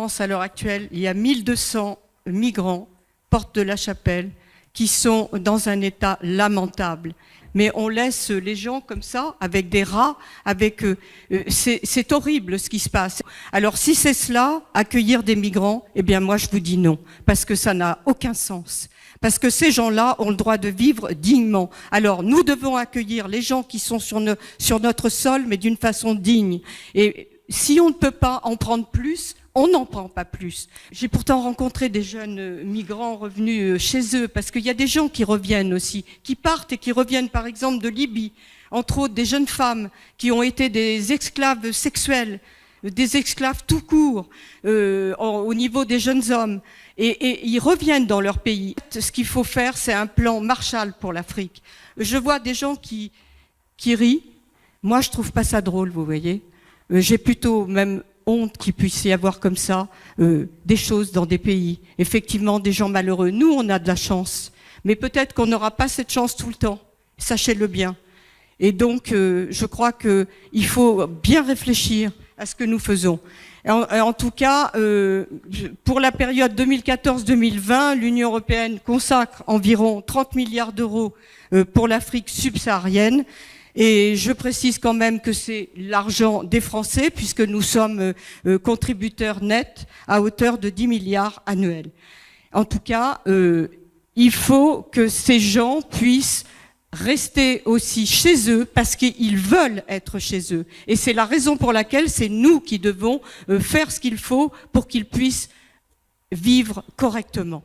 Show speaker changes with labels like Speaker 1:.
Speaker 1: France, à l'heure actuelle, il y a 1200 migrants, porte de la Chapelle, qui sont dans un état lamentable. Mais on laisse les gens comme ça, avec des rats, c'est horrible ce qui se passe. Alors si c'est cela, accueillir des migrants, eh bien moi je vous dis non, parce que ça n'a aucun sens. Parce que ces gens-là ont le droit de vivre dignement. Alors nous devons accueillir les gens qui sont sur notre sol, mais d'une façon digne. Et si on ne peut pas en prendre plus, on n'en prend pas plus. J'ai pourtant rencontré des jeunes migrants revenus chez eux, parce qu'il y a des gens qui reviennent aussi, qui partent et qui reviennent par exemple de Libye, entre autres des jeunes femmes qui ont été des esclaves sexuels, des esclaves tout court, au niveau des jeunes hommes, et ils reviennent dans leur pays. Ce qu'il faut faire, c'est un plan Marshall pour l'Afrique. Je vois des gens qui rient. Moi, je trouve pas ça drôle, vous voyez. J'ai plutôt même honte qu'il puisse y avoir comme ça des choses dans des pays. Effectivement, des gens malheureux. Nous, on a de la chance. Mais peut-être qu'on n'aura pas cette chance tout le temps. Sachez-le bien. Et donc, je crois qu'il faut bien réfléchir à ce que nous faisons. En tout cas, pour la période 2014-2020, l'Union européenne consacre environ 30 milliards d'euros pour l'Afrique subsaharienne. Et je précise quand même que c'est l'argent des Français, puisque nous sommes contributeurs nets à hauteur de 10 milliards annuels. En tout cas, il faut que ces gens puissent rester aussi chez eux, parce qu'ils veulent être chez eux. Et c'est la raison pour laquelle c'est nous qui devons faire ce qu'il faut pour qu'ils puissent vivre correctement.